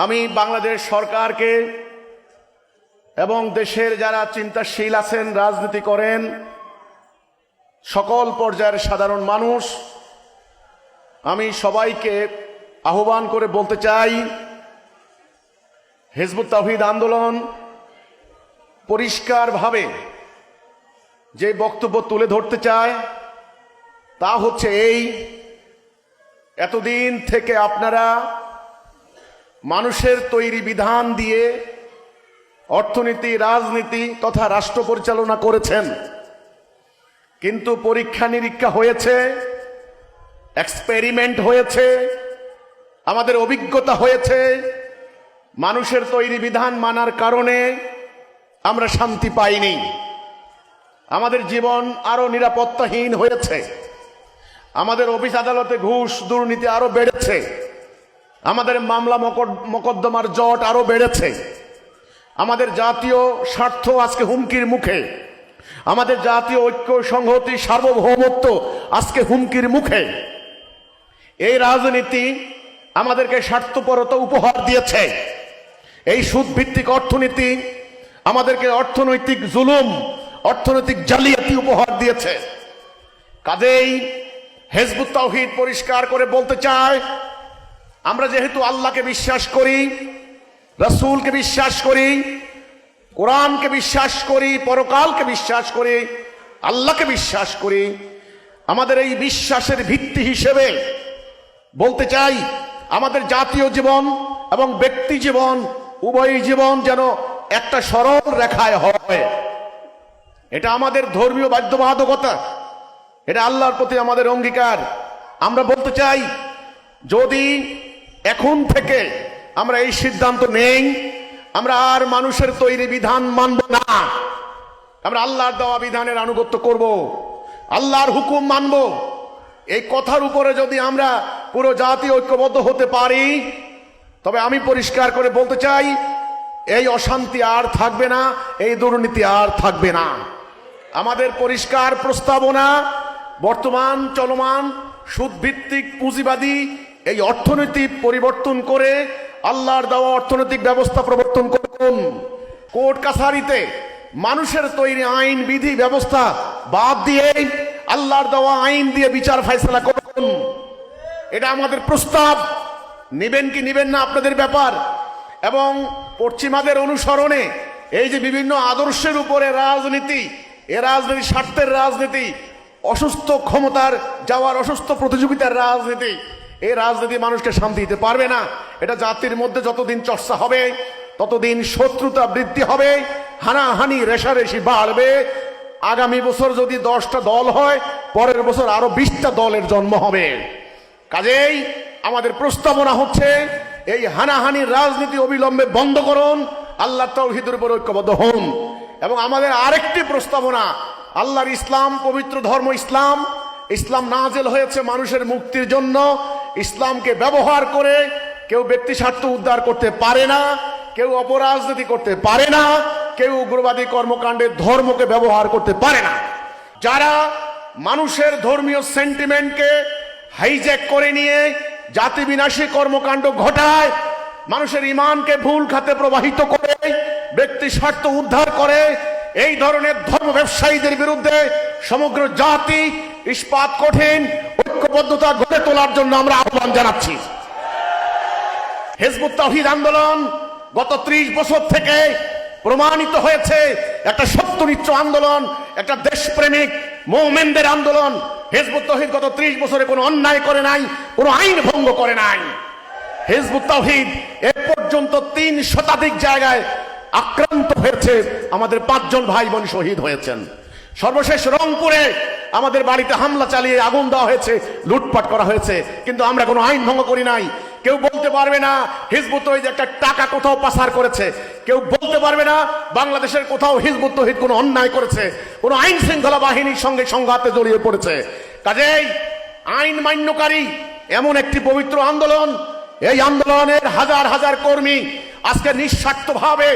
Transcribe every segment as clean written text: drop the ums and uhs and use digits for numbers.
আমি বাংলাদেশ সরকারকে এবং দেশের যারা চিন্তাশীল আছেন, রাজনীতি করেন, সকল পর্যায়ের সাধারণ মানুষ, আমি সবাইকে আহ্বান করে বলতে চাই, হিজবুত তাওহীদ আন্দোলন পরিষ্কারভাবে যে বক্তব্য তুলে ধরতে চায় তা হচ্ছে এই: এতদিন থেকে আপনারা মানুষের তৈরি বিধান দিয়ে অর্থনীতি, রাজনীতি তথা রাষ্ট্র পরিচালনা করেছেন, কিন্তু পরীক্ষা নিরীক্ষা হয়েছে, এক্সপেরিমেন্ট হয়েছে, আমাদের অভিজ্ঞতা হয়েছে। মানুষের তৈরি বিধান মানার কারণে আমরা শান্তি পাইনি, আমাদের জীবন আরো নিরাপত্তাহীন হয়েছে, আমাদের অফিস আদালতে ঘুষ দুর্নীতি আরো বেড়েছে, আমাদের মামলা মোকদ্দমার জট আরো বেড়েছে, আমাদের জাতীয় স্বার্থ আজকে হুমকির মুখে, আমাদের জাতীয় ঐক্য, সংহতি, সার্বভৌমত্ব আজকে হুমকির মুখে। এই রাজনীতি আমাদেরকে স্বার্থপরতা উপহার দিয়েছে। এই সুদভিত্তিক অর্থনীতি আমাদেরকে অর্থনৈতিক জুলুম, অর্থনৈতিক জালিয়াতি উপহার দিয়েছে। কাজেই হিজবুত তাওহীদ পরিষ্কার করে বলতে চায়, আমরা যেহেতু আল্লাহকে বিশ্বাস করি, রাসূলকে বিশ্বাস করি, কোরআনকে বিশ্বাস করি, পরকালকে বিশ্বাস করি, আল্লাহকে বিশ্বাস করি, আমাদের এই বিশ্বাসের ভিত্তি হিসেবে বলতে চাই, আমাদের জাতীয় জীবন এবং ব্যক্তি জীবন, উভয় জীবন যেন একটা সরল রেখায় হয়। এটা আমাদের ধর্মীয় বাধ্যবাধকতা, এটা আল্লাহর প্রতি আমাদের অঙ্গীকার। আমরা বলতে চাই, যদি এখন থেকে আমরা এই সিদ্ধান্ত নেই, আমরা আর মানুষের তৈরি বিধান মানব না, আমরা আল্লাহর দেওয়া বিধানের আনুগত্য করব, আল্লাহর হুকুম মানব, এই কথার উপরে যদি আমরা পুরো জাতি ঐক্যবদ্ধ হতে পারি, তবে আমি পরিষ্কার করে বলতে চাই, এই অশান্তি আর থাকবে না, এই দুর্নীতি আর থাকবে না। আমাদের পরিষ্কার প্রস্তাবনা, বর্তমান চলমান সুদভিত্তিক পুঁজিবাদী এই অর্থনীতি পরিবর্তন করে আল্লাহর দেওয়া অর্থনৈতিক ব্যবস্থা প্রবর্তন করুন। কোর্ট কাছারিতে মানুষের তৈরি আইন বিধি ব্যবস্থা বাদ দিয়ে আল্লাহর দেওয়া আইন দিয়ে বিচার ফয়সালা করুন। এটা আমাদের প্রস্তাব। নেবেন কি নেবেন না আপনাদের ব্যাপার। এবং পশ্চিমাদের অনুসরণে এই যে বিভিন্ন আদর্শের উপরে রাজনীতি, এ রাজনীতি স্বার্থের রাজনীতি, অসুস্থ ক্ষমতার যাওয়ার, অসুস্থ প্রতিযোগিতার রাজনীতি, এই রাজনীতি মানুষকে শান্তি দিতে পারবে না। এটা জাতির মধ্যে যতদিন চর্চা হবে ততদিন শত্রুতা বৃদ্ধি হবে, হানাহানি রেশারেশি বাড়বে। আগামী বছর যদি 10টা দল হয়, পরের বছর আরো 20টা দলের জন্ম হবে। কাজেই আমাদের প্রস্তাবনা হচ্ছে, এই হানাহানির রাজনীতি অবিলম্বে বন্ধ করুন, আল্লাহ তাওহীদের উপর ঐক্যবদ্ধ হন। এবং আমাদের আরেকটি প্রস্তাবনা, আল্লাহর ইসলাম, পবিত্র ধর্ম ইসলাম, ইসলাম নাজেল হয়েছে মানুষের মুক্তির জন্য। ইসলামকে ব্যবহার করে কেউ ব্যক্তি স্বার্থ উদ্ধার করতে পারে না, কেউ অপরাজনীতি করতে পারে না, কেউ উগ্রবাদী কর্মকাণ্ডে ধর্মকে ব্যবহার করতে পারে না। যারা মানুষের ধর্মীয় সেন্টিমেন্টকে হাইজ্যাক করে নিয়ে জাতি বিনাশী কর্মকাণ্ড ঘটায়, মানুষের ইমানকে ভুল খাতে প্রবাহিত করে ব্যক্তি স্বার্থ উদ্ধার করে, এই ধরনের ধর্ম ব্যবসায়ীদের বিরুদ্ধে সমগ্র জাতি ইস্পাত কঠিন ঐক্যবদ্ধতা গড়ে তোলার জন্য আমরা আহ্বান জানাচ্ছি। হিজবুত তাওহীদ আন্দোলন গত 30 বছর থেকে প্রমাণিত হয়েছে একটা সত্যনিষ্ঠ আন্দোলন, একটা দেশপ্রেমিক মুমিনদের আন্দোলন। হিজবুত তাওহীদ গত 30 বছরে কোনো অন্যায় করে নাই, কোনো আইন ভঙ্গ করে নাই। হিজবুত তাওহীদ এ পর্যন্ত 3 শতাধিক জায়গায় আক্রান্ত হয়েছে, আমাদের 5 জন ভাই বোন শহীদ হয়েছেন। সর্বশেষ রংপুরে আমাদের বাড়িতে হামলা চালিয়ে আগুন দেওয়া হয়েছে, লুটপাট করা হয়েছে, কিন্তু আমরা কোনো আইন ভঙ্গ করি নাই। কেউ বলতে পারবে না হিজবুত তাওহীদ একটা টাকা কোথাও পাচার করেছে, কেউ বলতে পারবে না বাংলাদেশের কোথাও হিজবুত তাওহীদ কোনো অন্যায় করেছে, কোনো আইন শৃঙ্খলা বাহিনীর সঙ্গে সংঘাতে জড়িয়ে পড়েছে। কাজেই আইন মান্যকারী এমন একটি পবিত্র আন্দোলন, এই আন্দোলনের হাজার হাজার কর্মী আজকে নিঃস্বার্থভাবে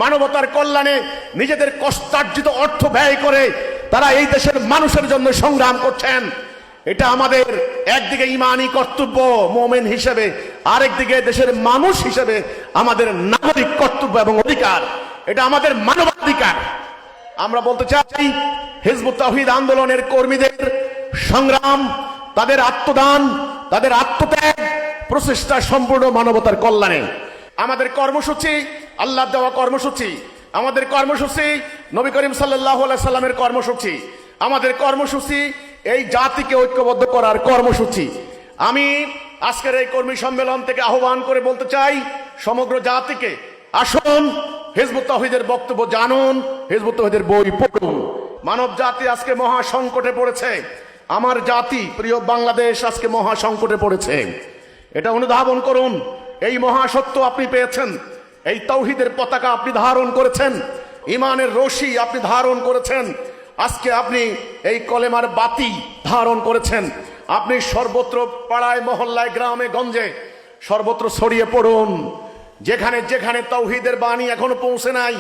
মানবতার কল্যাণে নিজেদের কষ্টার্জিত অর্থ ব্যয় করে তারা এই দেশের মানুষের জন্য সংগ্রাম করছেন। এটা আমাদের একদিকে ইমানি কর্তব্য মুমিন হিসেবে, আরেকদিকে দেশের মানুষ হিসেবে আমাদের নাগরিক কর্তব্য এবং অধিকার। এটা আমাদের মানবাধিকার। আমরা বলতে চাই হিজবুত তাওহীদ আন্দোলনের কর্মীদের সংগ্রাম, তাদের আত্মদান, তাদের আত্মত্যাগ, প্রচেষ্টা সম্পূর্ণ মানবতার কল্যাণে। আমাদের কর্মসূচি আল্লাহ দেওয়া কর্মসূচি, আমাদের কর্মসূচি নবী করিম সাল্লাল্লাহু আলাইহি সাল্লামের কর্মসূচি, আমাদের কর্মসূচি এই জাতিকে ঐক্যবদ্ধ করার কর্মসূচি। আমি আজকের এই কর্মী সম্মেলন থেকে আহ্বান করে বলতে চাই সমগ্র জাতিকে, আসুন হিজবুত তাওহীদের বক্তব্য জানুন, হিজবুত তাওহীদের বই পড়ুন। মানব জাতি আজকে মহা সংকটে পড়েছে। আমার জাতি প্রিয় বাংলাদেশ আজকে মহা সংকটে পড়েছে। এটা অনুধাবন করুন। এই মহাসত্য আপনি পেয়েছেন, এই তাওহীদের পতাকা আপনি ধারণ করেছেন, ইমানের রশি আপনি ধারণ করেছেন, আজকে আপনি এই কলেমার বাতি ধারণ করেছেন। আপনি সর্বত্র পাড়ায় মহল্লায় গ্রামে গঞ্জে সর্বত্র ছড়িয়ে পড়ুন। যেখানে যেখানে তাওহীদের বাণী এখনো পৌঁছে নাই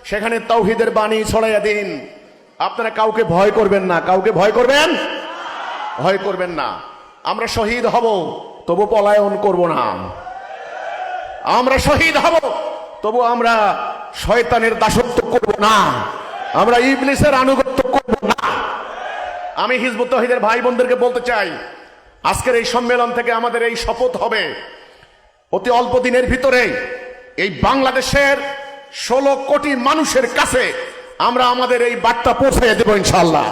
সেখানে তাওহীদের বাণী ছড়াইয়া দিন। আপনারা কাউকে ভয় করবেন না, কাউকে ভয় করবেন না। আমরা শহীদ হব তবু পলায়ন করব না। আমরা শহীদ হব তবু আমরা শয়তানের দাসত্ব করব না, আমরা ইবলিসের আনুগত্য করব না। আমি হিজবুত তাওহীদের ভাই বোনদেরকে বলতে চাই, আজকের এই সম্মেলন থেকে আমাদের এই শপথ হবে, অতি অল্প দিনের ভিতরে এই বাংলাদেশের 16 কোটি মানুষের কাছে আমরা আমাদের এই বার্তা পৌঁছে দেব ইনশাআল্লাহ।